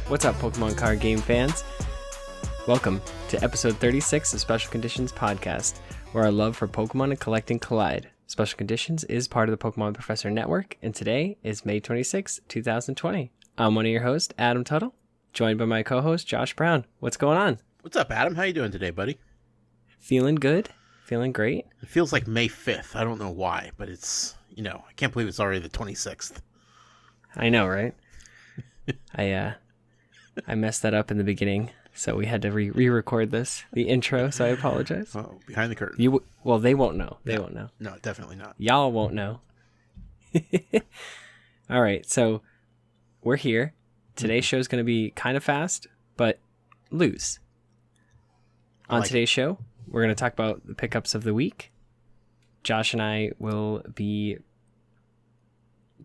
What's up, Pokemon card game fans? Welcome to episode 36 of Special Conditions Podcast, where our love for Pokemon and collecting collide. Special Conditions is part of the Pokemon Professor Network, and today is May 26, 2020. I'm one of your hosts, Adam Tuttle, joined by my co-host, Josh Brown. What's going on? What's up, Adam? How you doing today, buddy? Feeling good? Feeling great? It feels like May 5th. I don't know why, but it's, I can't believe it's already the 26th. I know, right? I messed that up in the beginning, so we had to re-record the intro, so I apologize. Oh, behind the curtain. Well, they won't know. They won't know. No, definitely not. Y'all won't know. All right, so we're here. Today's show is going to be kind of fast, but loose. On today's show, we're going to talk about the pickups of the week. Josh and I will be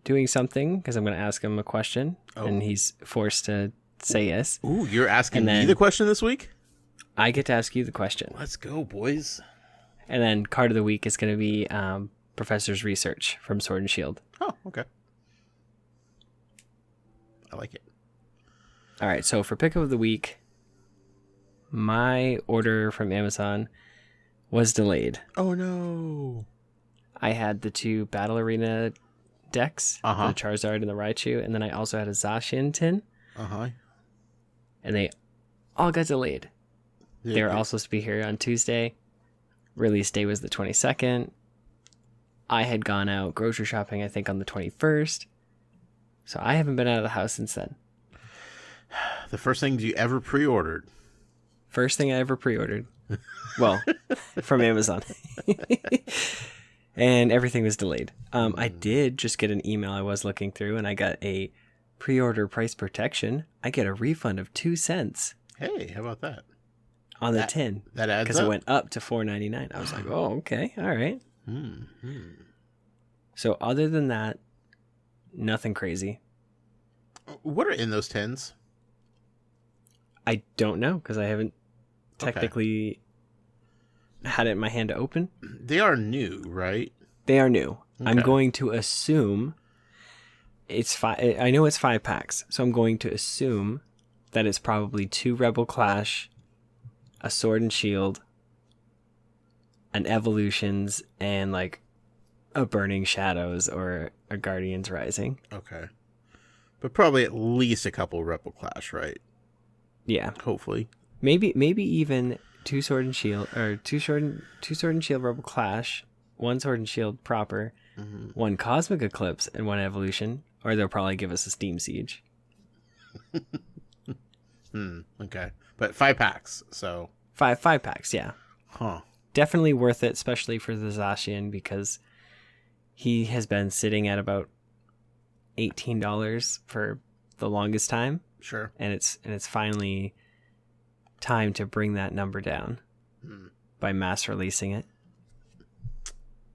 doing something because I'm going to ask him a question, and he's forced to say yes. Ooh, you're asking me the question this week? I get to ask you the question. Let's go, boys. And then card of the week is going to be Professor's Research from Sword and Shield. Oh, okay. I like it. All right, so for pickup of the week, my order from Amazon was delayed. Oh, no. I had the two Battle Arena decks, the Charizard and the Raichu, and then I also had a Zacian tin. And they all got delayed. They were all supposed to be here on Tuesday. Release day was the 22nd. I had gone out grocery shopping, I think, on the 21st. So I haven't been out of the house since then. The first thing you ever pre-ordered? First thing I ever pre-ordered. Well, from Amazon. And everything was delayed. I did just get an email I was looking through, and I got a pre-order price protection. I get a refund of 2 cents. Hey, how about that? On the tin. That adds up. Because it went up to $4.99. I was like, oh, okay. All right. So other than that, nothing crazy. What are in those tins? I don't know because I haven't technically had it in my hand to open. They are new, right? They are new. Okay. I'm going to assume it's 5. I know it's 5 packs, so I'm going to assume that it's probably 2 Rebel Clash, a Sword and Shield, an Evolutions, and like a Burning Shadows or a Guardians Rising. Okay. But probably at least a couple Rebel Clash, right? Yeah. Hopefully. Maybe even 2 Sword and Shield, or 2 Sword and Shield Rebel Clash, 1 Sword and Shield proper, 1 Cosmic Eclipse, and 1 Evolution. Or they'll probably give us a Steam Siege. Okay. But 5 packs, so... 5 packs, yeah. Definitely worth it, especially for the Zacian, because he has been sitting at about $18 for the longest time. Sure. And it's finally time to bring that number down by mass releasing it.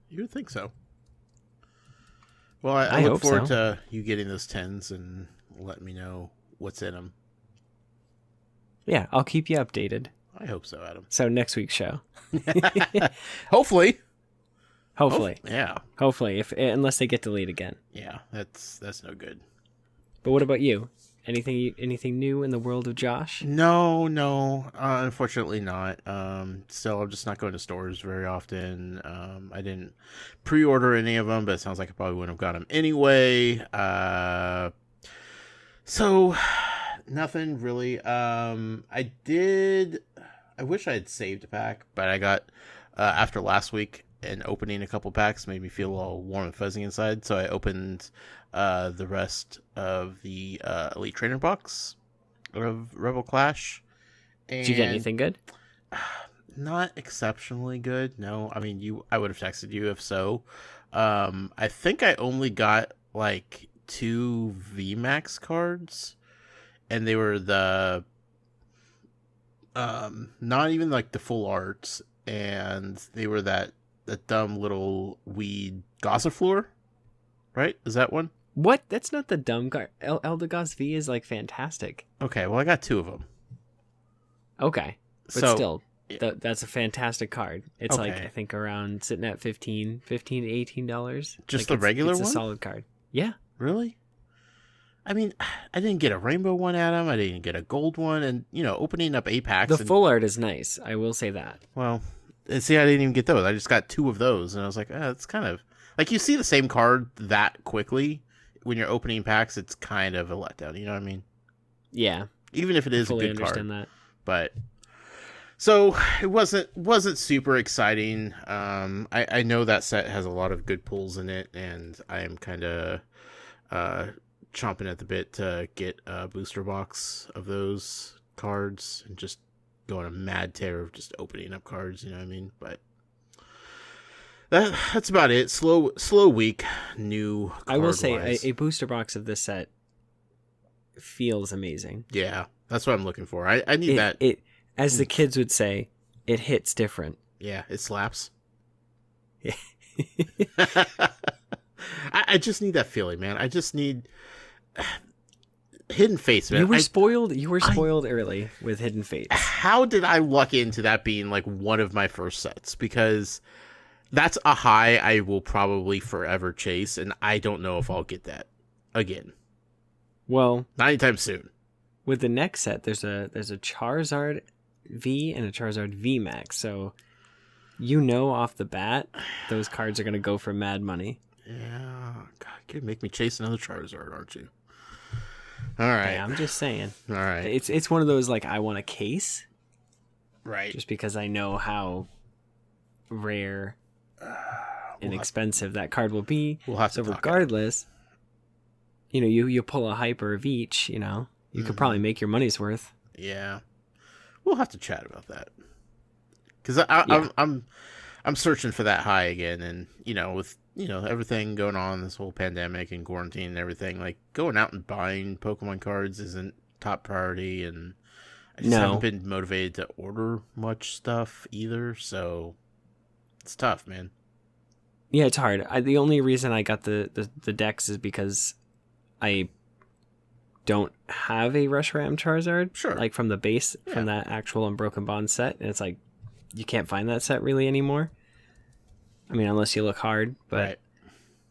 You would think so. Well, I look forward to you getting those tins and let me know what's in them. Yeah, I'll keep you updated. I hope so, Adam. So next week's show. Hopefully. Yeah. Hopefully, unless they get delayed again. Yeah, that's no good. But what about you? Anything new in the world of Josh? No, unfortunately not. Still, I'm just not going to stores very often. I didn't pre-order any of them, but it sounds like I probably wouldn't have got them anyway. So nothing really. I wish I had saved a pack, but I got after last week and opening a couple packs made me feel all warm and fuzzy inside. So I opened the rest of the Elite Trainer box of Rebel Clash. And did you get anything good? Not exceptionally good. No, I mean, I would have texted you if so. I think I only got like 2 VMAX cards, and they were the not even like the full arts, and they were that dumb little weed Gossifleur, right? Is that one? What? That's not the dumb card. Eldegoss V is like fantastic. Okay, well I got 2 of them. Okay, but so, still, that's a fantastic card. It's like I think around sitting at $15 to $18. Just like the regular one? It's a solid card. Yeah. Really? I mean, I didn't get a rainbow one, Adam. I didn't get a gold one. And, opening up 8 packs. The full art is nice. I will say that. Well, and see, I didn't even get those. I just got 2 of those. And I was like, it's kind of... Like, you see the same card that quickly. When you're opening packs, it's kind of a letdown. You know what I mean? Yeah. Even if it is a good card. Understand that. But... So, it wasn't super exciting. I know that set has a lot of good pulls in it. And I am kind of... chomping at the bit to get a booster box of those cards and just go on a mad tear of just opening up cards, you know what I mean? But that's about it. Slow week, new card. I will say a booster box of this set feels amazing. Yeah, that's what I'm looking for. I need that. It, as the kids would say, it hits different. Yeah, it slaps. I just need that feeling, man. I just need Hidden Fates, man. You were spoiled early with Hidden Fates. How did I luck into that being like one of my first sets? Because that's a high I will probably forever chase, and I don't know if I'll get that again. Well, not anytime soon. With the next set, there's a Charizard V and a Charizard V Max, so off the bat those cards are gonna go for mad money. Yeah, God, you're gonna make me chase another Charizard, aren't you? All right. Yeah, I'm just saying. All right. It's one of those, like, I want a case. Right. Just because I know how rare and expensive that card will be. We'll have so regardless, you pull a hyper of each, you could probably make your money's worth. Yeah. We'll have to chat about that. Because I'm searching for that high again, and with everything going on, this whole pandemic and quarantine and everything, like going out and buying Pokemon cards isn't top priority, and I just haven't been motivated to order much stuff either, so it's tough, man. Yeah, it's hard. The only reason I got the decks is because I don't have a Reshiram Charizard, sure, like from the base, from that actual Unbroken Bond set, and it's like you can't find that set really anymore. I mean, unless you look hard, but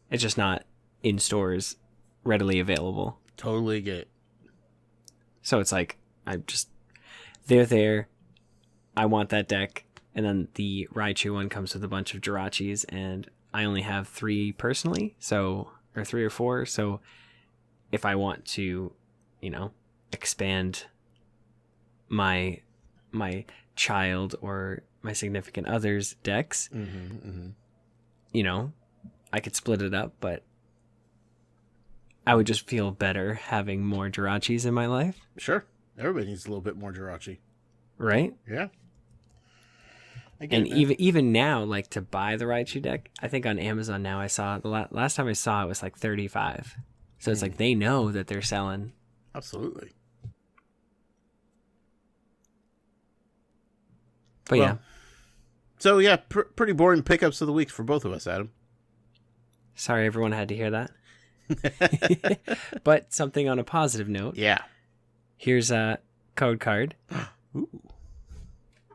It's just not in stores readily available. Totally get it. So it's like, they're there. I want that deck. And then the Raichu one comes with a bunch of Jirachis, and I only have 3 personally, or 3 or 4. So if I want to, expand my child or my significant other's decks, I could split it up, but I would just feel better having more Jirachis in my life. Sure. Everybody needs a little bit more Jirachi. Right? Yeah. And even now, like, to buy the Raichu deck, I think on Amazon now I saw, the last time I saw it was like $35. So it's like they know that they're selling. Absolutely. But yeah. So yeah, pretty boring pickups of the week for both of us, Adam. Sorry everyone had to hear that. But something on a positive note. Yeah. Here's a code card. Ooh.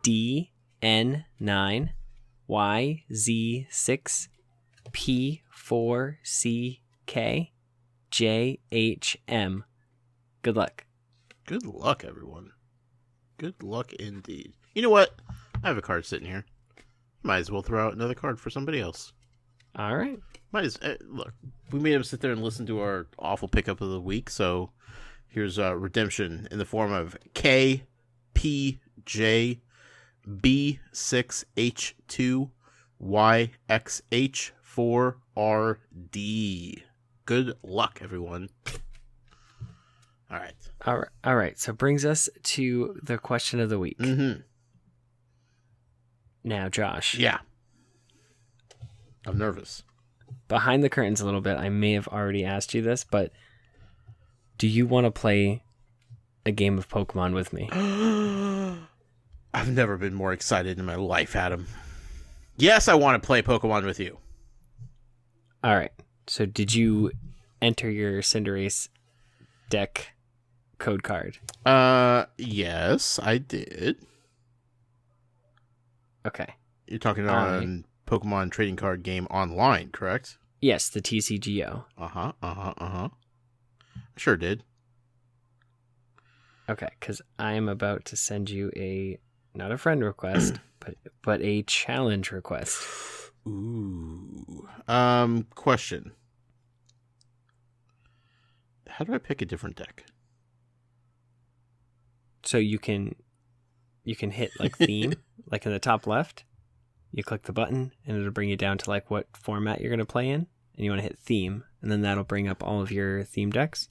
DN9YZ6P4CKJHM. Good luck. Good luck, everyone. Good luck indeed. You know what? I have a card sitting here. Might as well throw out another card for somebody else. All right. Look, we made him sit there and listen to our awful pickup of the week, so here's redemption in the form of KPJB6H2YXH4RD. Good luck, everyone. All right. So brings us to the question of the week. Mm-hmm. Now, Josh. Yeah. I'm nervous. Behind the curtains a little bit, I may have already asked you this, but do you want to play a game of Pokemon with me? I've never been more excited in my life, Adam. Yes, I want to play Pokemon with you. All right. So did you enter your Cinderace deck code card? Yes, I did. Okay. You're talking on Pokemon trading card game online, correct? Yes, the TCGO. Sure did. Okay, because I'm about to send you not a friend request, but a challenge request. Ooh. Question. How do I pick a different deck? So you can hit like theme, like in the top left. You click the button, and it'll bring you down to like what format you're going to play in, and you want to hit theme, and then that'll bring up all of your theme decks.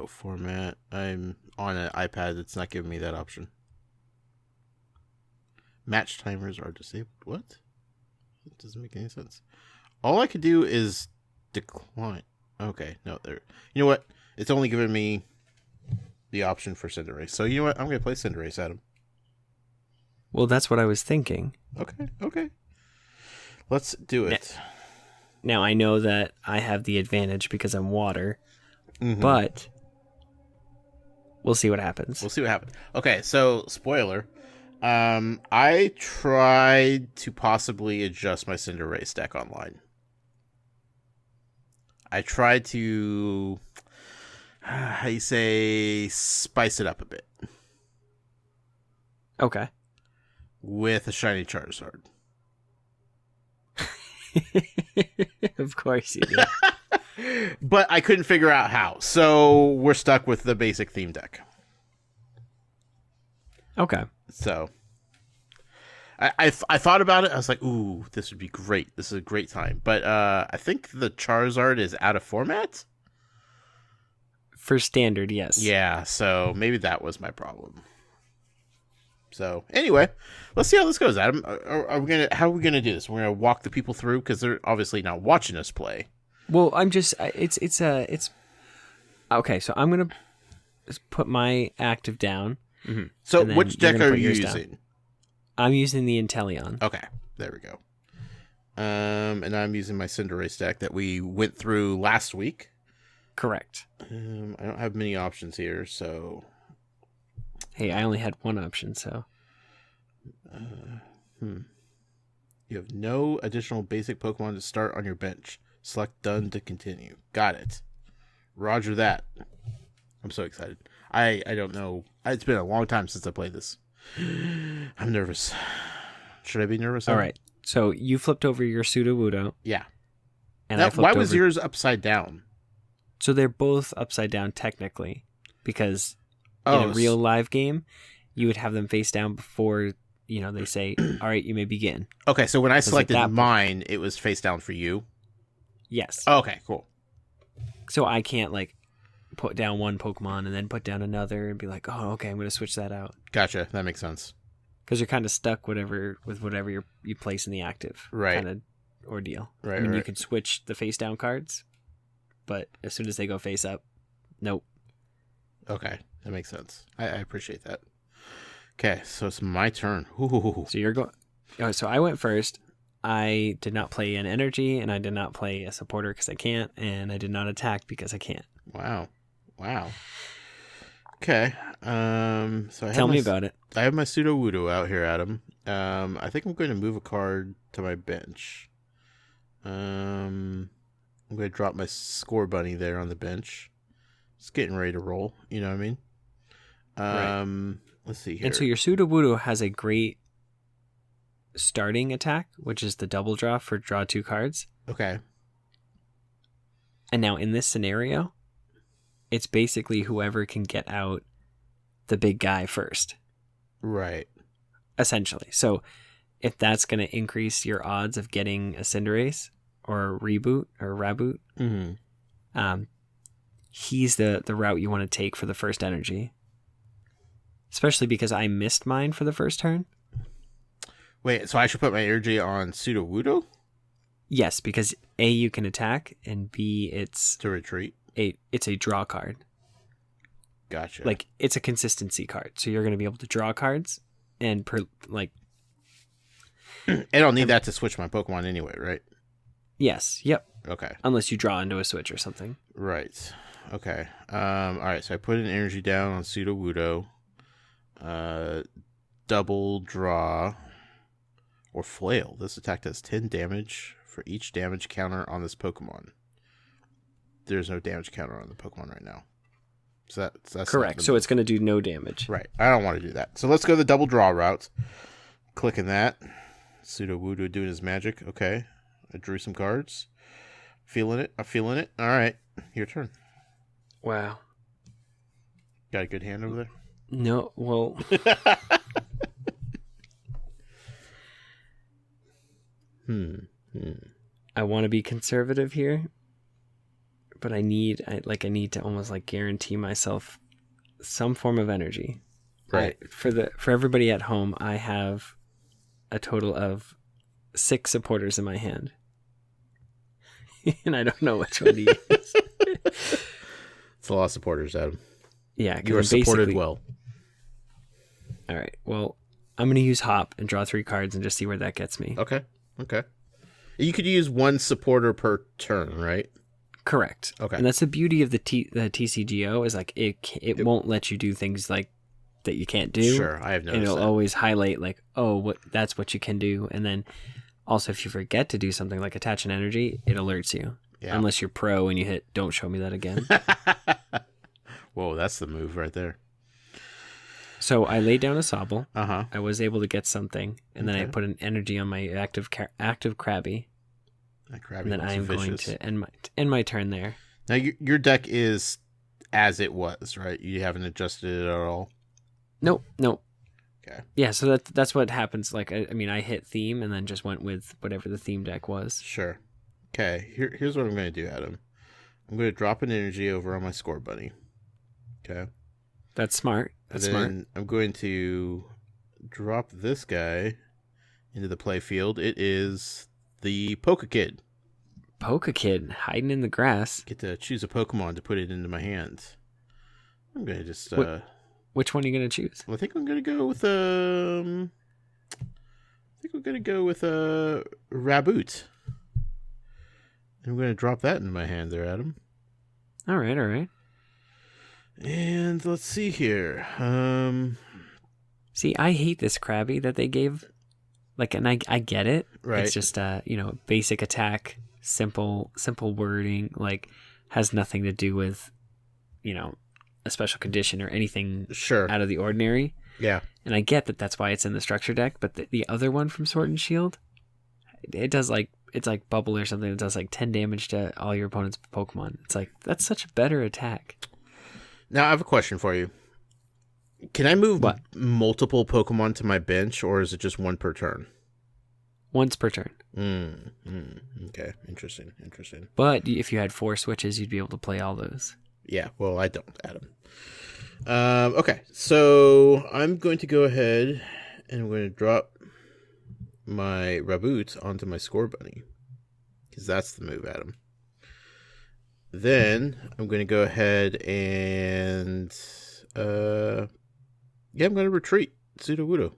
Format. I'm on an iPad. It's not giving me that option. Match timers are disabled. What? It doesn't make any sense. All I could do is decline. Okay, no, there. You know what? It's only giving me the option for Cinderace. So you know what? I'm going to play Cinderace, Adam. Well, that's what I was thinking. Okay. Let's do it. Now I know that I have the advantage because I'm water, but we'll see what happens. Okay, so spoiler. I tried to possibly adjust my Cinderace deck online. I tried to, how you say, spice it up a bit. Okay. With a shiny Charizard. Of course you did. But I couldn't figure out how. So we're stuck with the basic theme deck. Okay. So I thought about it. I was like, ooh, this would be great. This is a great time. But I think the Charizard is out of format. For standard, yes. Yeah, so maybe that was my problem. So anyway, let's see how this goes, Adam. How are we gonna do this? We're gonna walk the people through because they're obviously not watching us play. Well, it's okay. So I'm gonna put my active down. Mm-hmm. So which deck are you using? Down. I'm using the Inteleon. Okay, there we go. And I'm using my Cinderace deck that we went through last week. Correct. I don't have many options here, so. Hey, I only had one option, so. You have no additional basic Pokemon to start on your bench. Select done to continue. Got it. Roger that. I'm so excited. I don't know. It's been a long time since I played this. I'm nervous. Should I be nervous? All right. So you flipped over your Sudowoodo. Yeah. And now, why was yours upside down? So they're both upside down technically, because in a real live game, you would have them face down before, they say, all right, you may begin. Okay, so when I selected mine, it was face down for you? Yes. Okay, cool. So I can't, put down one Pokemon and then put down another and be like, oh, okay, I'm going to switch that out. Gotcha, that makes sense. Because you're kind of stuck with whatever you place in the active kind of ordeal. Right, I mean, you can switch the face down cards, but as soon as they go face up, nope. Okay, that makes sense. I appreciate that. Okay, so it's my turn. Ooh. So you're going. Oh, so I went first. I did not play an energy, and I did not play a supporter because I can't, and I did not attack because I can't. Wow. Okay. So tell me about it. I have my Sudowoodo out here, Adam. I think I'm going to move a card to my bench. I'm going to drop my Score Bunny there on the bench. It's getting ready to roll. You know what I mean? Let's see here. And so your Sudowoodo has a great starting attack, which is the double draw for draw 2 cards. Okay. And now in this scenario, it's basically whoever can get out the big guy first. Right. Essentially. So if that's going to increase your odds of getting a Cinderace or a Reboot or a Raboot, he's the route you want to take for the first energy. Especially because I missed mine for the first turn. Wait, so I should put my energy on Sudowoodo? Yes, because A, you can attack, and B, it's... to retreat? It's a draw card. Gotcha. It's a consistency card. So you're going to be able to draw cards, and I don't need that to switch my Pokemon anyway, right? Yes, yep. Okay. Unless you draw into a switch or something. Right. Okay. All right, so I put an energy down on Sudowoodo. Double draw or flail. This attack does 10 damage for each damage counter on this Pokemon. There's no damage counter on the Pokemon right now. So that's correct. So it's going to do no damage. Right. I don't want to do that. So let's go the double draw route. Clicking that. Sudowoodo doing his magic. Okay. I drew some cards. Feeling it. I'm feeling it. All right. Your turn. Wow. Got a good hand over there? No. Well. I want to be conservative here, but I need to almost like guarantee myself some form of energy. Right. For everybody at home, I have a total of 6 supporters in my hand. And I don't know which one to use. It's a lot of supporters, Adam. Yeah, you are supported well. All right. Well, I'm going to use Hop and draw 3 cards and just see where that gets me. Okay. You could use 1 supporter per turn, right? Correct. Okay. And that's the beauty of the TCGO is like it won't let you do things like that you can't do. Sure, I have noticed. And it'll that. always highlight like, that's what you can do, and then also if you forget to do something like attach an energy, it alerts you. Yeah. Unless you're pro and you hit don't show me that again. Whoa, that's the move right there. So I laid down a Sobble. Uh-huh. I was able to get something, and then I put an energy on my active Krabby. That Krabby, and then I am going to end my turn there. Now your deck is as it was, right? You haven't adjusted it at all. Nope. Okay. Yeah, so that's what happens. Like I mean, I hit theme and then just went with whatever the theme deck was. Sure. Okay. Here's what I'm going to do, Adam. I'm going to drop an energy over on my score bunny. Okay. That's smart. Smart. I'm going to drop this guy into the play field. It is the Pokekid. Pokekid hiding in the grass. Get to choose a Pokemon to put it into my hands. I'm going to just... which one are you going to choose? Well, I think I'm going to go with Raboot. I'm going to drop that into my hand there, Adam. All right. And let's see here. See, I hate this Krabby that they gave. Like, and I get it. Right. It's just basic attack, simple wording, like has nothing to do with, a special condition or anything out of the ordinary. Yeah. And I get that that's why it's in the structure deck, but the other one from Sword and Shield, it does it's like bubble or something that does like 10 damage to all your opponent's Pokemon. It's like, that's such a better attack. Now I have a question for you. Can I move multiple Pokemon to my bench, or is it just 1 per turn? Once per turn. Okay, interesting. But if you had 4 switches, you'd be able to play all those. Yeah, well, I don't, Adam. Okay, so I'm going to go ahead and I'm going to drop my Raboot onto my score bunny, because that's the move, Adam. Then I'm going to go ahead and I'm going to retreat Sudowoodo.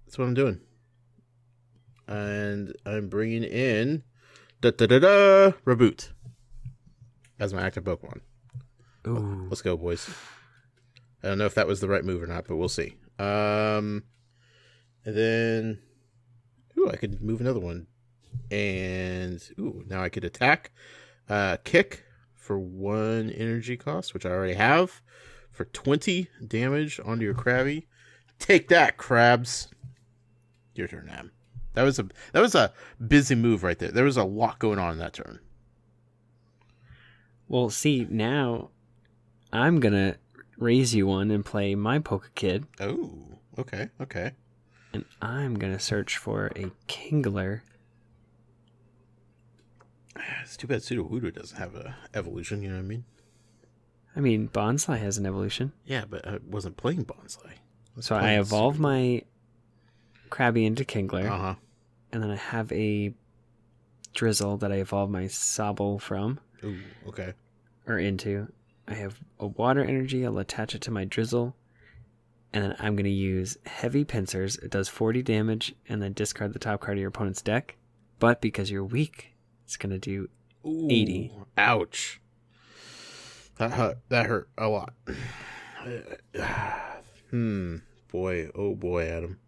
That's what I'm doing. And I'm bringing in Raboot as my active Pokemon. Ooh. Let's go, boys. I don't know if that was the right move or not, but we'll see. And then I could move another one. And now I could attack, kick for 1 energy cost, which I already have, for 20 damage onto your Krabby. Take that, Krabs. Your turn, Am. That was a busy move right there. There was a lot going on in that turn. Well, see, now I'm gonna raise you one and play my Pokekid. Oh, okay. And I'm gonna search for a Kingler. It's too bad Sudowoodo doesn't have an evolution, you know what I mean? I mean, Bonsly has an evolution. Yeah, but I wasn't playing Bonsly. So I evolve my Krabby into Kingler. Uh-huh. And then I have a Drizzle that I evolve my Sobble from. Ooh, okay. Or into. I have a water energy. I'll attach it to my Drizzle. And then I'm going to use Heavy Pincers. It does 40 damage. And then discard the top card of your opponent's deck. But because you're weak, it's going to do 80. Ouch. That hurt a lot. Boy, oh boy, Adam.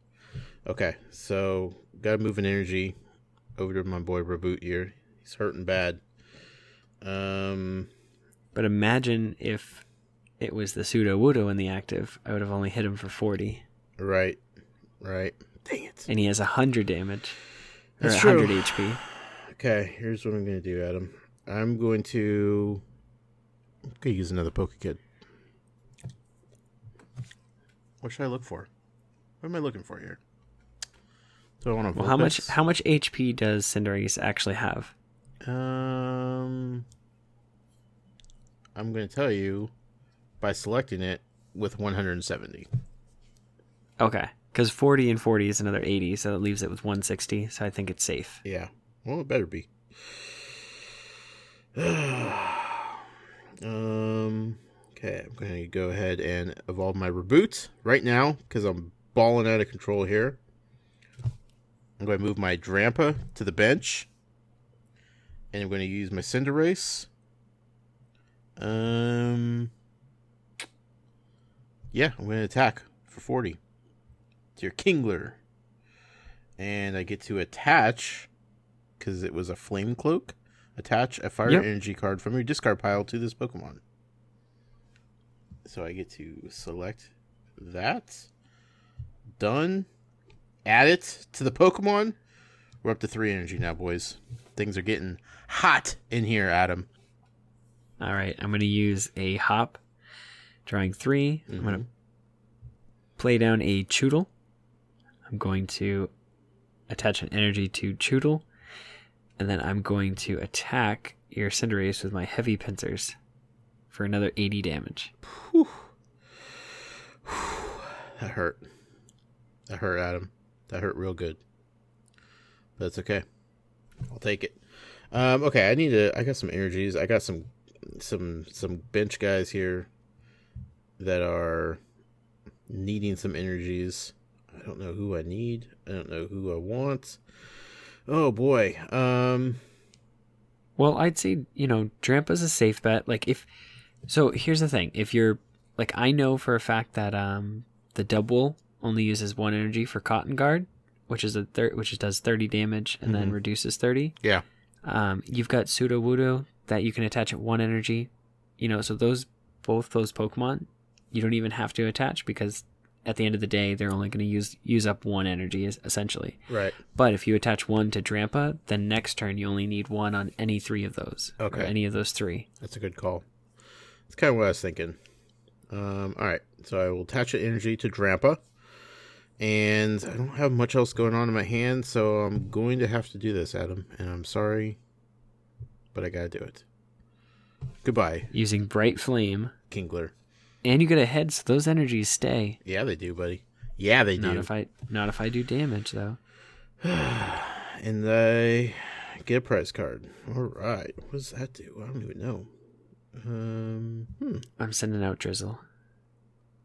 Okay, so gotta move an energy over to my boy Raboot here. He's hurting bad. I'm But imagine if it was the Sudowoodo in the active. I would have only hit him for 40. Right. Dang it. And he has 100 damage. Or That's 100 true. HP. Okay, here's what I'm going to do, Adam. I'm going to use another Pokekid. What should I look for? What am I looking for here? Do I want to Well, how much HP does Cinderace actually have? I'm going to tell you by selecting it with 170. Okay. Because 40 and 40 is another 80, so that leaves it with 160. So I think it's safe. Yeah. Well, it better be. Okay, I'm going to go ahead and evolve my Reboot right now because I'm balling out of control here. I'm going to move my Drampa to the bench. And I'm going to use my Cinderace. Yeah, I'm going to attack for 40. It's your Kingler. And I get to attach, because it was a Flame Cloak, attach a Fire Energy card from your discard pile to this Pokemon. So I get to select that. Done. Add it to the Pokemon. We're up to 3 energy now, boys. Things are getting hot in here, Adam. All right, I'm going to use a Hop, drawing 3. I'm going to play down a Tuttle. I'm going to attach an energy to Tuttle, and then I'm going to attack your Cinderace with my Heavy Pincers for another 80 damage. Whew. That hurt. That hurt, Adam. That hurt real good. But it's okay. I'll take it. Okay, I got some energies. I got some bench guys here that are needing some energies. I don't know who I need. I don't know who I want. Oh boy. Well, I'd say, Drampa's a safe bet. So here's the thing. If you're I know for a fact that the Double only uses 1 energy for Cotton Guard, which does 30 damage and then reduces 30. Yeah. You've got Sudowoodo that you can attach at 1 energy. So both those Pokemon, you don't even have to attach because at the end of the day, they're only going to use up 1 energy, essentially. Right. But if you attach 1 to Drampa, then next turn you only need 1 on any 3 of those. Okay. Or any of those 3. That's a good call. That's kind of what I was thinking. All right. So I will attach an energy to Drampa. And I don't have much else going on in my hand, so I'm going to have to do this, Adam. And I'm sorry, but I gotta do it. Goodbye. Using Bright Flame. Kingler. And you get ahead, so those energies stay. Yeah, they do, buddy. Yeah, they do. Not if I do damage, though. And I get a prize card. All right. What does that do? I don't even know. I'm sending out Drizzle.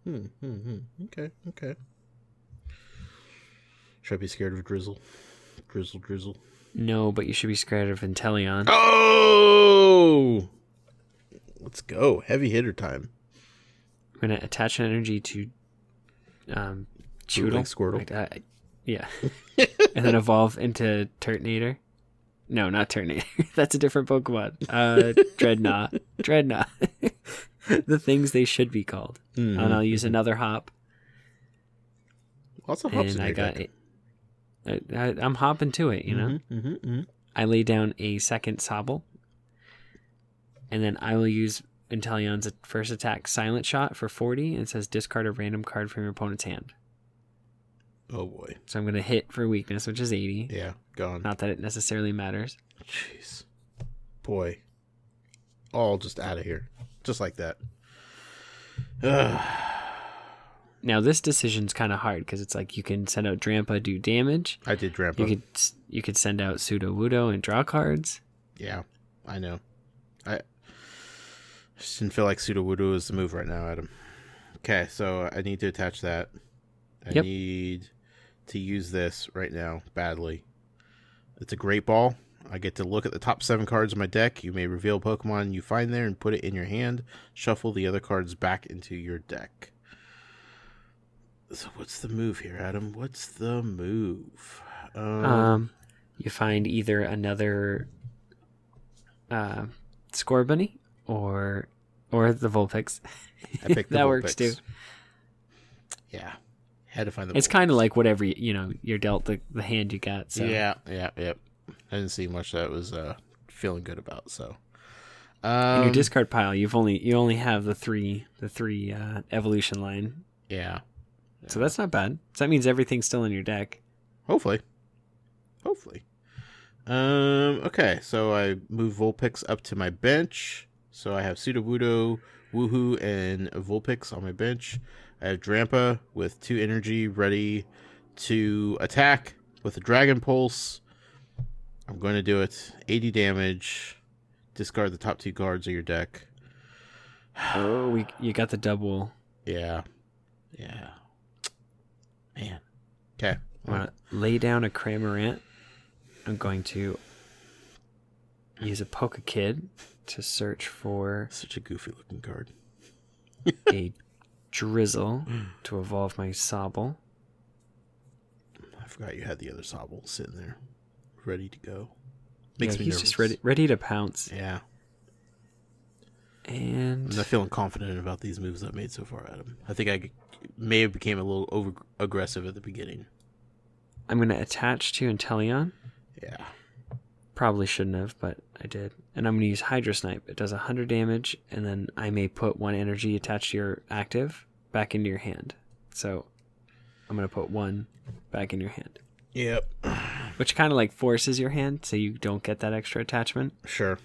Okay. Should I be scared of Drizzle? Drizzle. No, but you should be scared of Inteleon. Oh! Let's go. Heavy hitter time. I'm going to attach an energy to Tuttle. Like Squirtle. Yeah. And then evolve into Turtonator. No, not Turtonator. That's a different Pokemon. Dreadnought. The things they should be called. And I'll use another Hop. Lots of hops and in I your got deck. I'm hopping to it, I lay down a second Sobble, and then I will use Inteleon's first attack Silent Shot for 40, and it says discard a random card from your opponent's hand. Oh boy. So I'm going to hit for weakness, which is 80. Yeah, gone. Not that it necessarily matters. Jeez. Boy. All just out of here. Just like that. Now, this decision's kind of hard because it's you can send out Drampa, do damage. I did Drampa. You could send out Sudowoodo and draw cards. Yeah, I know. I just didn't feel like Sudowoodo is the move right now, Adam. Okay, so I need to attach that. I need to use this right now, badly. It's a Great Ball. I get to look at the top 7 cards of my deck. You may reveal a Pokemon you find there and put it in your hand. Shuffle the other cards back into your deck. So what's the move here, Adam? What's the move? You find either another Score Bunny or Or the Vulpix. I picked the that Vulpix. Works too. Yeah. Had to find the It's Vulpix. kind of like whatever, you're dealt the hand you got. So. Yeah. I didn't see much that was feeling good about, so. In your discard pile, you only have the three evolution line. Yeah. So that's not bad. So that means everything's still in your deck. Hopefully. Okay, so I move Vulpix up to my bench. So I have Sudowoodo, Woohoo, and Vulpix on my bench. I have Drampa with 2 energy ready to attack with a Dragon Pulse. I'm going to do it. 80 damage. Discard the top 2 cards of your deck. Oh, you got the double. Yeah. Man. Okay. I'm going to lay down a Cramorant. I'm going to use a Pokekid to search for... Such a goofy looking card. a Drizzle to evolve my Sobble. I forgot you had the other Sobble sitting there. Ready to go. Makes me he's nervous. just ready to pounce. Yeah. And I'm not feeling confident about these moves I've made so far, Adam. I think I may have became a little over aggressive at the beginning. I'm going to attach to Inteleon. Yeah. Probably shouldn't have, but I did. And I'm going to use Hydro Snipe. It does 100 damage, and then I may put 1 energy attached to your active back into your hand. So I'm going to put 1 back in your hand. Yep. Which kind of like forces your hand, so you don't get that extra attachment. Sure.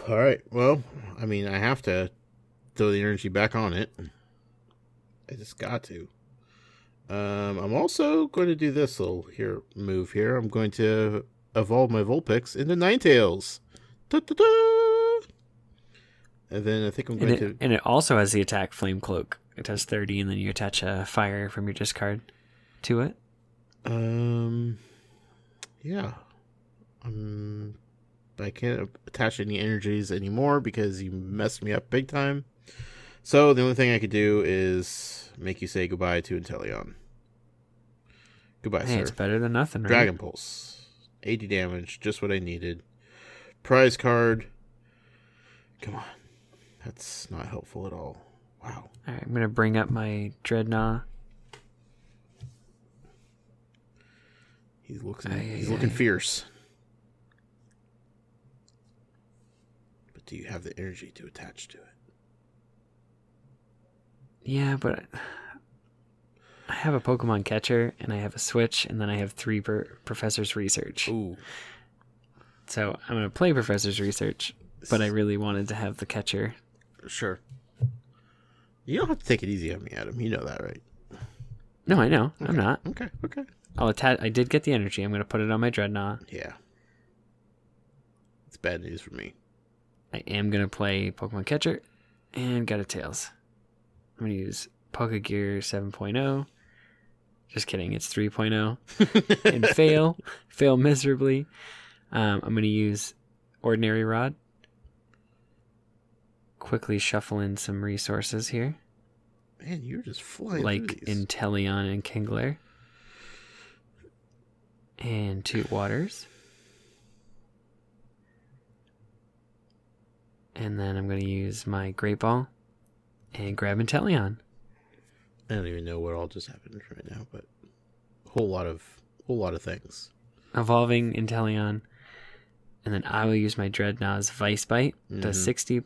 All right. Well, I mean, I have to throw the energy back on it. I just got to. I'm also going to do this little move here. I'm going to evolve my Vulpix into Ninetales. Da-da-da! And then I think I'm going to... And it also has the attack Flame Cloak. It does 30, and then you attach a fire from your discard to it. Yeah. I can't attach any energies anymore because you messed me up big time. So the only thing I could do is make you say goodbye to Inteleon. Goodbye, sir. It's better than nothing, right? Dragon Pulse. 80 damage, just what I needed. Prize card. Come on. That's not helpful at all. Wow. All right, I'm going to bring up my Dreadnought. He's looking fierce. But do you have the energy to attach to it? Yeah, but I have a Pokemon catcher, and I have a switch, and then I have 3 Professor's Research. Ooh. So I'm going to play Professor's Research, but I really wanted to have the catcher. Sure. You don't have to take it easy on me, Adam. You know that, right? No, I know. Okay. I'm not. Okay. I'll attach. I did get the energy. I'm going to put it on my Dreadnought. Yeah. It's bad news for me. I am going to play Pokemon Catcher and got a Tails. I'm going to use Pokegear 7.0. Just kidding. It's 3.0. And fail miserably. I'm going to use Ordinary Rod. Quickly shuffle in some resources here. Man, you're just flying like through these. Inteleon and Kingler. And 2 waters. And then I'm going to use my Great Ball and grab Inteleon. I don't even know what all just happened right now, but a whole lot of things. Evolving Inteleon. And then I will use my Dreadnaught's Vice Bite. Does 60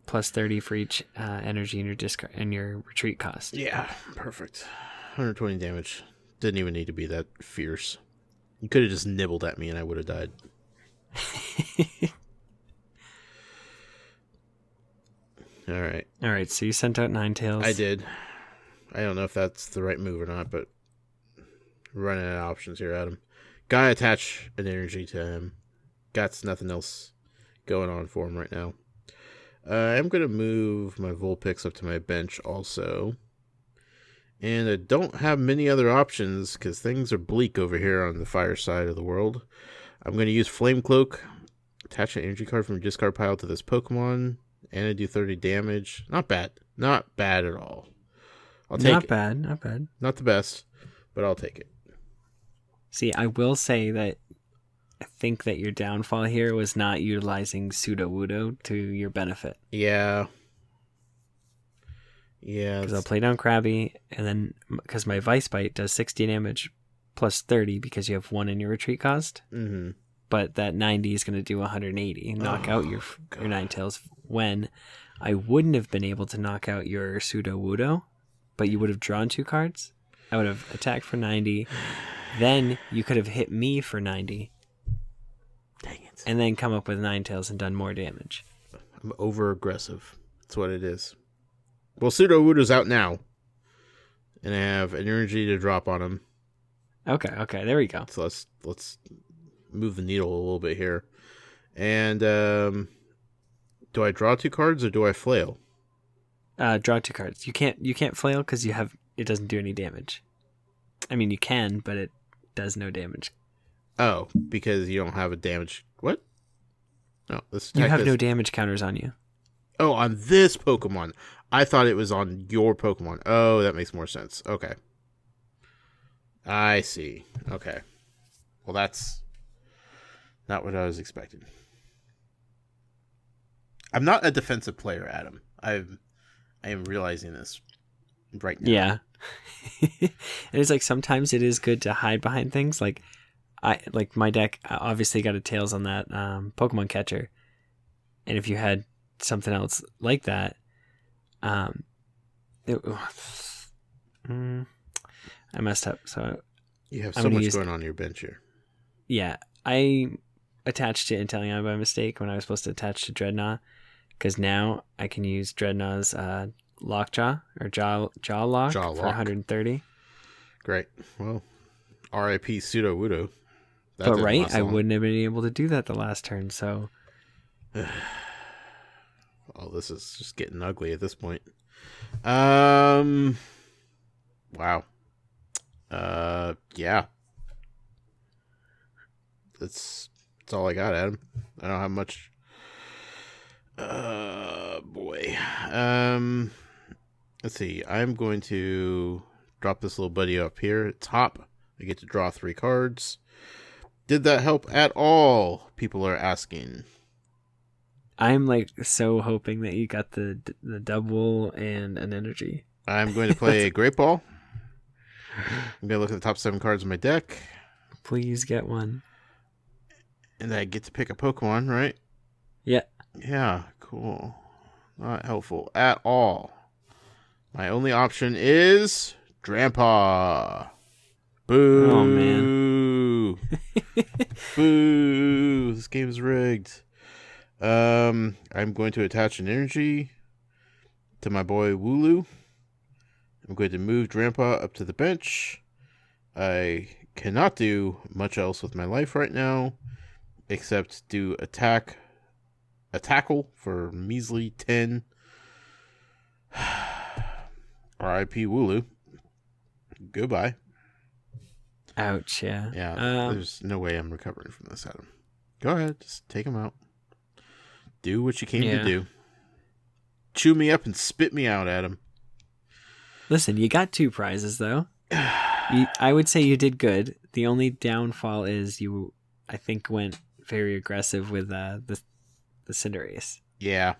plus 30 for each energy in your discard and your retreat cost. Yeah, perfect. 120 damage. Didn't even need to be that fierce. You could have just nibbled at me and I would have died. All right, so you sent out Ninetales. I did. I don't know if that's the right move or not, but running out of options here, Adam. Gotta attach an energy to him. Got nothing else going on for him right now. I'm going to move my Vulpix up to my bench also. And I don't have many other options because things are bleak over here on the fire side of the world. I'm going to use Flame Cloak. Attach an energy card from your discard pile to this Pokemon. And I do 30 damage. Not bad. Not bad at all. I'll take it. Not bad. Not the best, but I'll take it. See, I will say that think that your downfall here was not utilizing Sudowoodo to your benefit. Yeah. Yeah. Because I'll play down Krabby, and then because my Vice Bite does 60 damage plus 30 because you have 1 in your retreat cost. Mm-hmm. But that 90 is going to do 180, knock out your Ninetales, when I wouldn't have been able to knock out your Sudowoodo, but you would have drawn 2 cards. I would have attacked for 90. Then you could have hit me for 90. Dang it. And then come up with Ninetales and done more damage. I'm over aggressive. That's what it is. Well, Sudowoodo's out now. And I have an energy to drop on him. Okay, there we go. So let's move the needle a little bit here. And do I draw 2 cards or do I flail? Draw 2 cards. You can't flail because it doesn't do any damage. I mean, you can, but it does no damage. Oh, because you don't have a damage. What? No, you have no damage counters on you. Oh, on this Pokemon. I thought it was on your Pokemon. Oh, that makes more sense. Okay. I see. Okay. Well, that's not what I was expecting. I'm not a defensive player, Adam. I am realizing this right now. Yeah. And it's like sometimes it is good to hide behind things. Like my deck obviously got a Tails on that Pokemon catcher. And if you had something else like that, I messed up. So you have so much going on your bench here. Yeah. I attached to Inteleon by mistake when I was supposed to attach to Dreadnought, because now I can use Dreadnought's Lockjaw or Jaw Lock for 130. Great. Well, RIP Sudowoodo. But right, I wouldn't have been able to do that the last turn, so... Oh, this is just getting ugly at this point. Wow. Yeah. That's all I got, Adam. I don't have much. Boy. Let's see. I'm going to drop this little buddy up here at top. I get to draw 3 cards. Did that help at all? People are asking. I'm like so hoping that you got the double and an energy. I'm going to play a Great Ball. I'm going to look at the top 7 cards of my deck. Please get one. And I get to pick a Pokemon, right? Yeah. Yeah, cool. Not helpful at all. My only option is Grandpa. Boo. Oh, man. Boo. This game is rigged. I'm going to attach an energy to my boy Wooloo. I'm going to move Grandpa up to the bench. I cannot do much else with my life right now, except do a tackle for measly 10. R.I.P. Wooloo. Goodbye. Ouch, yeah. Yeah, there's no way I'm recovering from this, Adam. Go ahead, just take him out. Do what you came to do. Chew me up and spit me out, Adam. Listen, you got 2 prizes, though. I would say you did good. The only downfall is you, I think, went very aggressive with the Cinderace. Yeah.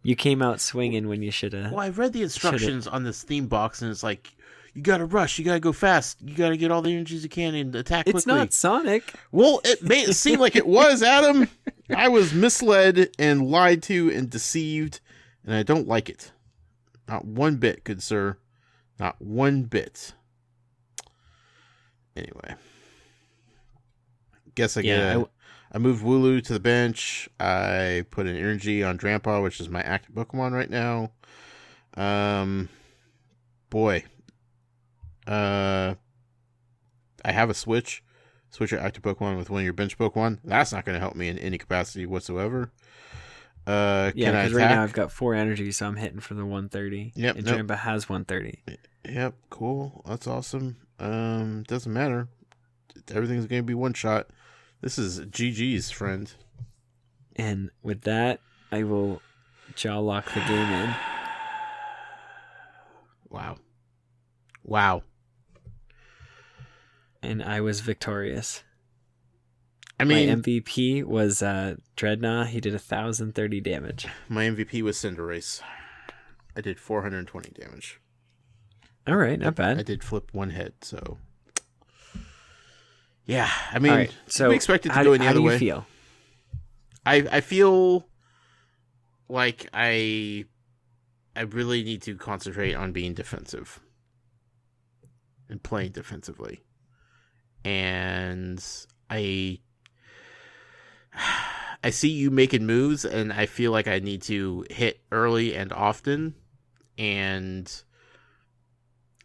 You came out swinging when you should have. Well, I read the instructions on this theme box, and it's like, you gotta rush, you gotta go fast, you gotta get all the energies you can and attack quickly. It's not Sonic. Well, it made it seem like it was, Adam. I was misled and lied to and deceived, and I don't like it. Not one bit, good sir. Not one bit. Anyway. Guess I moved Wooloo to the bench. I put an energy on Grandpa, which is my active Pokemon right now. Boy. I have a switch your active Pokemon with one of your bench Pokemon. That's not going to help me in any capacity whatsoever. Yeah, because right now I've got 4 energy, so I'm hitting for the 130. Yep, and Grandpa has 130. Yep, cool. That's awesome. Doesn't matter. Everything's going to be one shot. This is GG's, friend. And with that, I will jaw lock the game in. Wow. And I was victorious. I mean, my MVP was Dreadnought. He did 1,030 damage. My MVP was Cinderace. I did 420 damage. All right, not bad. I did flip one hit, so yeah. I mean, right, so we expected to go any other way. How do you feel? I feel like I really need to concentrate on being defensive and playing defensively, and I see you making moves, and I feel like I need to hit early and often, and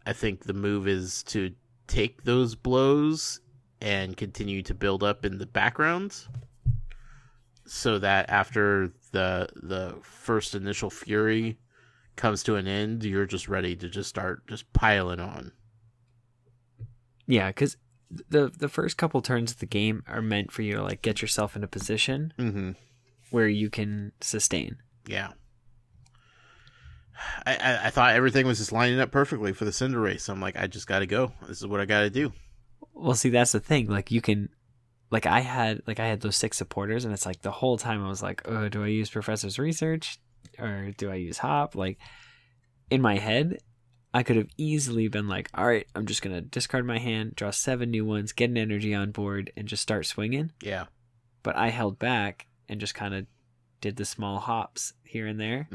I think the move is to take those blows and continue to build up in the background so that after the first initial fury comes to an end, you're just ready to just start just piling on. Yeah, because the first couple turns of the game are meant for you to like get yourself in a position where you can sustain. Yeah. I thought everything was just lining up perfectly for the Cinderace. I'm like, I just got to go. This is what I got to do. Well, see, that's the thing. Like, you can, like, I had those 6 supporters, and it's like the whole time I was like, oh, do I use Professor's Research or do I use Hop? Like, in my head, I could have easily been like, all right, I'm just gonna discard my hand, draw 7 new ones, get an energy on board, and just start swinging. Yeah. But I held back and just kind of did the small hops here and there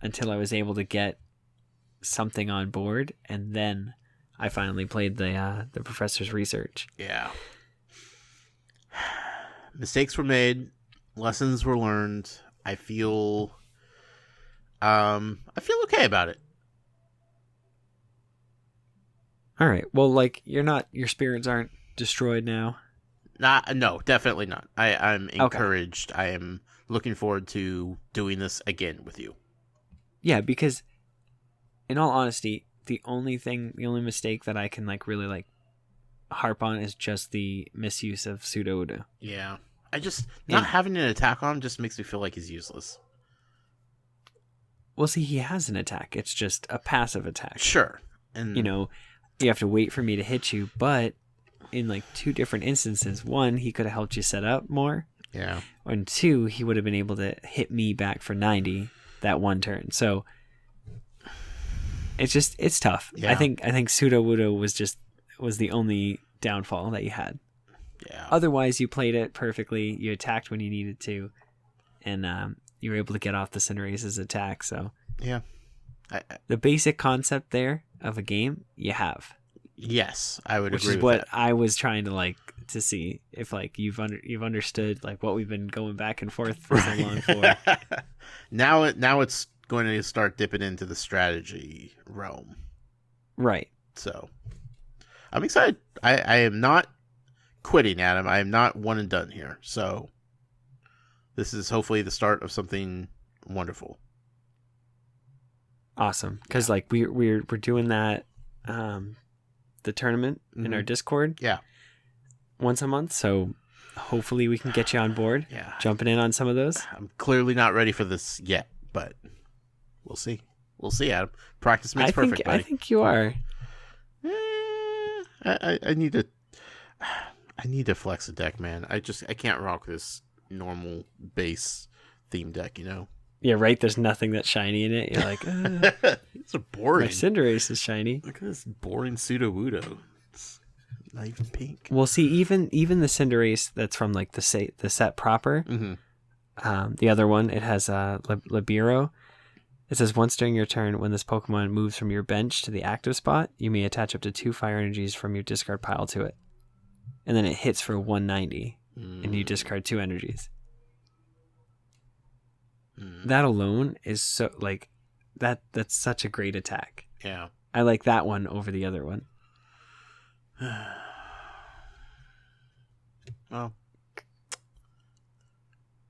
until I was able to get something on board, and then I finally played the Professor's Research. Yeah. Mistakes were made, lessons were learned. I feel okay about it. All right. Well, like, your spirits aren't destroyed now. No, definitely not. I'm encouraged. Okay. I am looking forward to doing this again with you. Yeah, because in all honesty, the only mistake that I can like really like harp on is just the misuse of Sudowoodo. Yeah. Not having an attack on him just makes me feel like he's useless. Well, see, he has an attack. It's just a passive attack. Sure. And you have to wait for me to hit you, but in like 2 different instances, 1, he could have helped you set up more. Yeah. And 2, he would have been able to hit me back for 90 that one turn. So it's tough. Yeah. I think Sudowoodo was the only downfall that you had. Yeah. Otherwise, you played it perfectly. You attacked when you needed to, and you were able to get off the Cinderace's attack. So yeah, the basic concept there of a game you have. Yes, I would agree with that. Which is what I was trying to like to see if like you've understood like what we've been going back and forth for so long for. Now it's going to start dipping into the strategy realm. Right. So I'm excited. I am not quitting, Adam. I am not one and done here. So this is hopefully the start of something wonderful. Awesome. Because like we're doing that the tournament in our Discord. Yeah. Once a month. So hopefully we can get you on board. Yeah. Jumping in on some of those. I'm clearly not ready for this yet, but we'll see. We'll see, Adam. Practice makes perfect, buddy. I think you are. I need to flex a deck, man. I can't rock this normal base theme deck, Yeah, right. There's nothing that's shiny in it. You're like, it's a boring. My Cinderace is shiny. Look at this boring Sudowoodo. It's not even pink. Well, see, even the Cinderace that's from like the set proper. The other one, it has Libero. It says once during your turn, when this Pokemon moves from your bench to the active spot, you may attach up to 2 fire energies from your discard pile to it, and then it hits for 190, and you discard 2 energies. That alone is so like that's such a great attack. Yeah. I like that one over the other one. Well,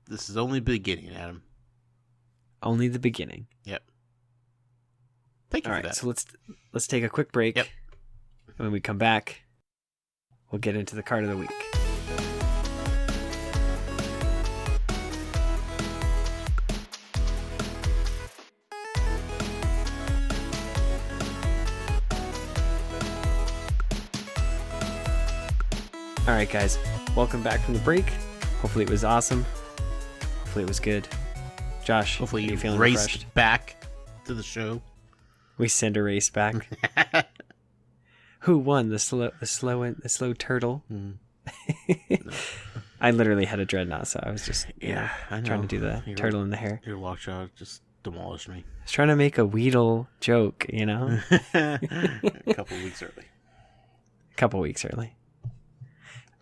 this is only the beginning, Adam. Only the beginning. Yep. Thank you for that. All right, so let's take a quick break. Yep. And when we come back, we'll get into the card of the week. All right, guys, welcome back from the break. Hopefully it was awesome. Hopefully it was good. Josh, hopefully you you feeling raced refreshed? back to the show. We send a race back. Who won? The slow turtle? No. I literally had a dreadnought, so I was just I know. trying to do the turtle in the hair. Your lockjaw just demolished me. I was trying to make a Weedle joke, you know? A couple weeks early.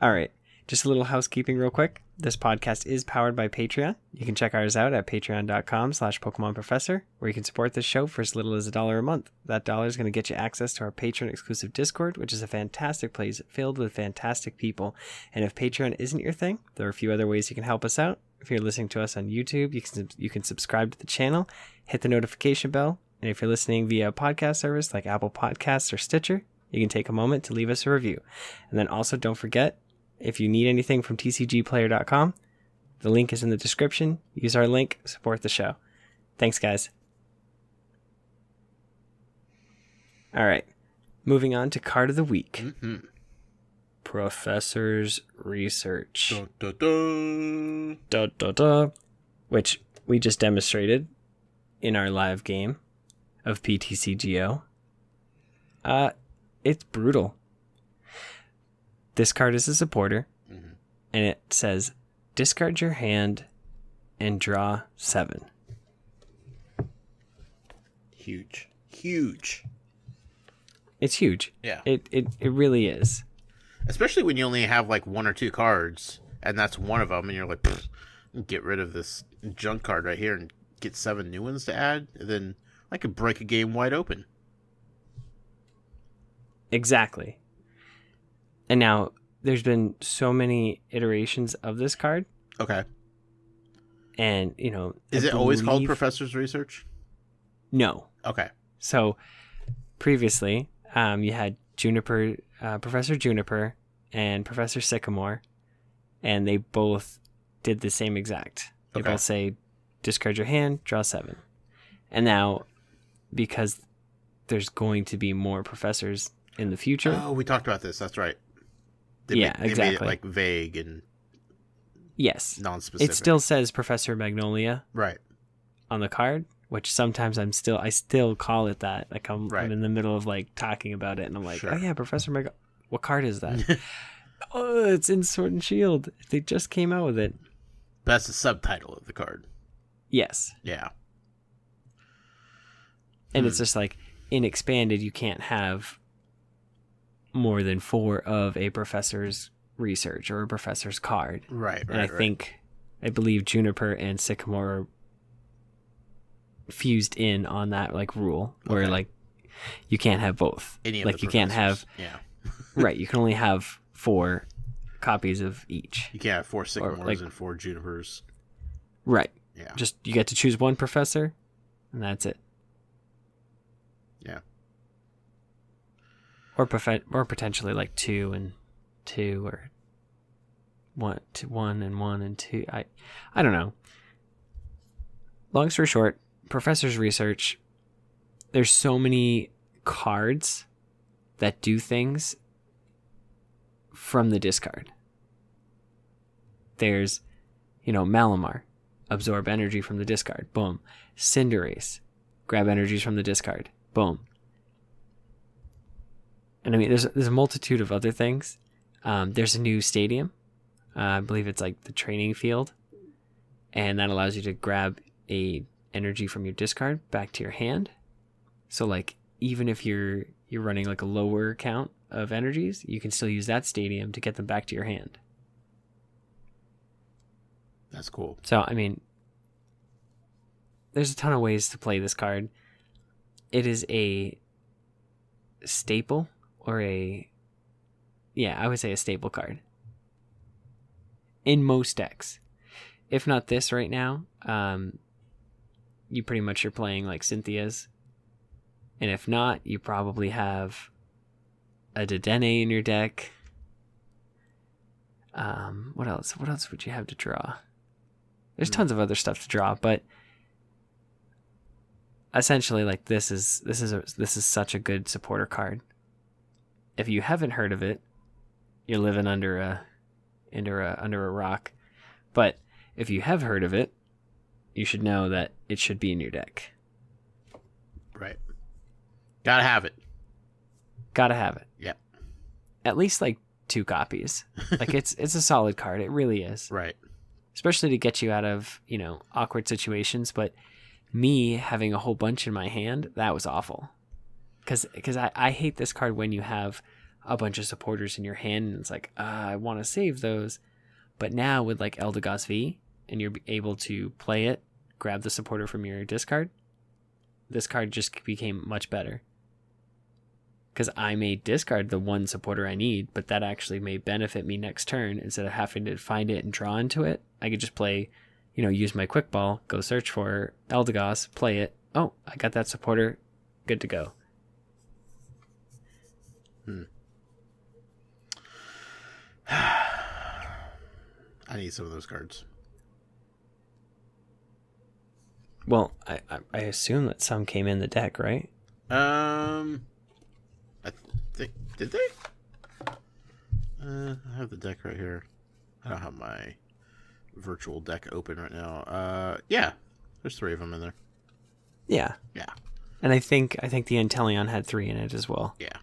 All right. Just a little housekeeping real quick. This podcast is powered by Patreon. You can check ours out at patreon.com/PokemonProfessor, where you can support this show for as little as $1 a month. That $1 is going to get you access to our Patreon exclusive Discord, which is a fantastic place filled with fantastic people. And if Patreon isn't your thing, there are a few other ways you can help us out. If you're listening to us on YouTube, you can subscribe to the channel, hit the notification bell. And if you're listening via a podcast service like Apple Podcasts or Stitcher, you can take a moment to leave us a review. And then also don't forget, if you need anything from tcgplayer.com, the link is in the description. Use our link, support the show. Thanks, guys. All right. Moving on to card of the week. Mm-hmm. Professor's Research. Dun, dun, dun. Which we just demonstrated in our live game of PTCGO. It's brutal. This card is a supporter, and it says, discard your hand and draw 7. Huge. It's huge. Yeah. It really is. Especially when you only have like 1 or 2 cards, and that's one of them, and you're like, get rid of this junk card right here and get 7 new ones to add, and then I could break a game wide open. Exactly. And now, there's been so many iterations of this card. Okay. And, Is it always called Professor's Research? No. Okay. So, previously, you had Professor Juniper and Professor Sycamore, and they both did the same exact. They both say, discard your hand, draw 7. And now, because there's going to be more professors in the future. Oh, we talked about this. That's right. They exactly. made it like vague and non-specific. It still says Professor Magnolia right on the card, which sometimes I still call it that. Like I'm in the middle of like talking about it, and I'm like, oh yeah, Professor what card is that? Oh, it's in Sword and Shield. They just came out with it. That's the subtitle of the card. Yes. Yeah. And it's just like in Expanded, you can't have more than 4 of a professor's research or a professor's card. Right. And I believe Juniper and Sycamore are fused in on that like rule where like you can't have both. Any of like the you can't have right, you can only have 4 copies of each. You can't have 4 Sycamores and 4 Junipers. Right. Yeah. Just you get to choose one professor and that's it. Yeah. Or potentially like 2 and 2 or 1 to 1 and 1 and 2. I don't know. Long story short, Professor's Research, there's so many cards that do things from the discard. There's, Malamar, absorb energy from the discard. Boom. Cinderace, grab energies from the discard. Boom. And I mean, there's a multitude of other things. There's a new stadium. I believe it's like the training field. And that allows you to grab a energy from your discard back to your hand. So like, even if you're running like a lower count of energies, you can still use that stadium to get them back to your hand. That's cool. So, I mean, there's a ton of ways to play this card. It is a staple. Or I would say a staple card. In most decks. If not this right now, you pretty much are playing like Cynthia's. And if not, you probably have a Dedenne in your deck. What else? What else would you have to draw? There's tons of other stuff to draw, but essentially, like this is such a good supporter card. If you haven't heard of it, you're living under a rock. But if you have heard of it, you should know that it should be in your deck. Right. Gotta have it. Gotta have it. Yeah. At least like 2 copies. Like it's a solid card. It really is. Right. Especially to get you out of, awkward situations. But me having a whole bunch in my hand, that was awful. Because I hate this card when you have a bunch of supporters in your hand and it's like, I want to save those. But now with like Eldegoss V and you're able to play it, grab the supporter from your discard, this card just became much better. Because I may discard the one supporter I need, but that actually may benefit me next turn. Instead of having to find it and draw into it, I could just play, use my quick ball, go search for Eldegoss, play it. Oh, I got that supporter. Good to go. I need some of those cards. Well, I assume that some came in the deck, right? I think, did they? I have the deck right here. I don't have my virtual deck open right now. Yeah, there's 3 of them in there. Yeah. Yeah. And I think the Inteleon had 3 in it as well. Yeah.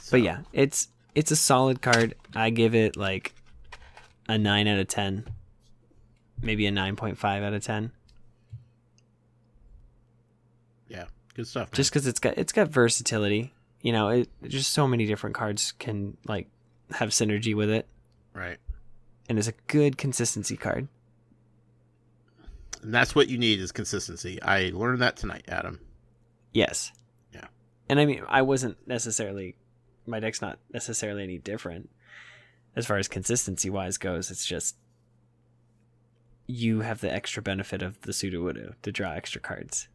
So. But yeah, it's a solid card. I give it like a 9 out of 10. Maybe a 9.5 out of 10. Yeah, good stuff, man. Just because it's got versatility. Just so many different cards can like have synergy with it. Right. And it's a good consistency card. And that's what you need is consistency. I learned that tonight, Adam. Yes. Yeah. And I mean, my deck's not necessarily any different as far as consistency wise goes. It's just you have the extra benefit of the Sudowoodo to draw extra cards.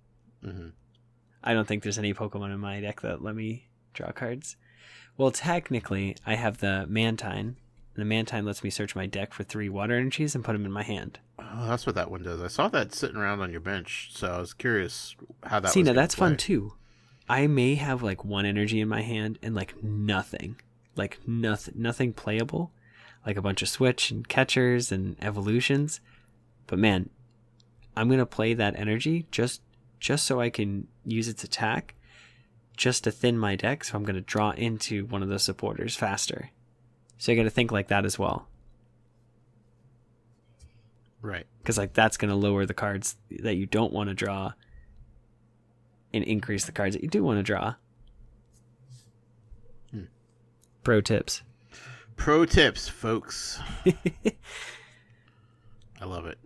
Mm-hmm. I don't think there's any Pokemon in my deck that let me draw cards. Well, technically, I have the Mantine. The Mantine lets me search my deck for 3 water energies and put them in my hand. Oh, that's what that one does. I saw that sitting around on your bench, so I was curious how that was. See, now that's fun too. I may have like 1 energy in my hand and like nothing playable, like a bunch of switch and catchers and evolutions. But man, I'm going to play that energy just so I can use its attack just to thin my deck. So I'm going to draw into one of those supporters faster. So you got to think like that as well. Right. Because like that's going to lower the cards that you don't want to draw and increase the cards that you do want to draw. Pro tips. Pro tips, folks. I love it.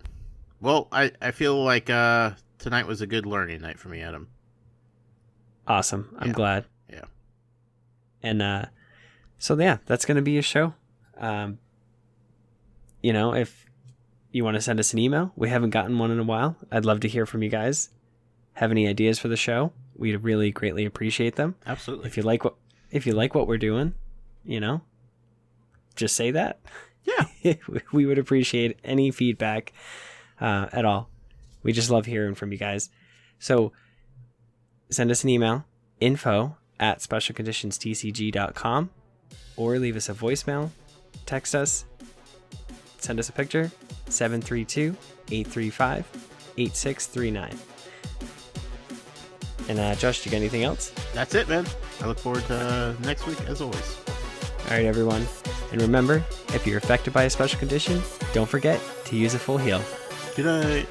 Well, I feel like tonight was a good learning night for me, Adam. Awesome. I'm glad. Yeah. And so yeah, that's going to be a show. If you want to send us an email, we haven't gotten one in a while. I'd love to hear from you guys. Have any ideas for the show? We'd really greatly appreciate them. Absolutely. If you like what we're doing, just say that. Yeah. We would appreciate any feedback at all. We just love hearing from you guys. So send us an email, info@specialconditionstcg.com, or leave us a voicemail, text us, send us a picture, 732-835-8639. And Josh, do you got anything else? That's it, man. I look forward to next week, as always. All right, everyone. And remember, if you're affected by a special condition, don't forget to use a full heal. Good night.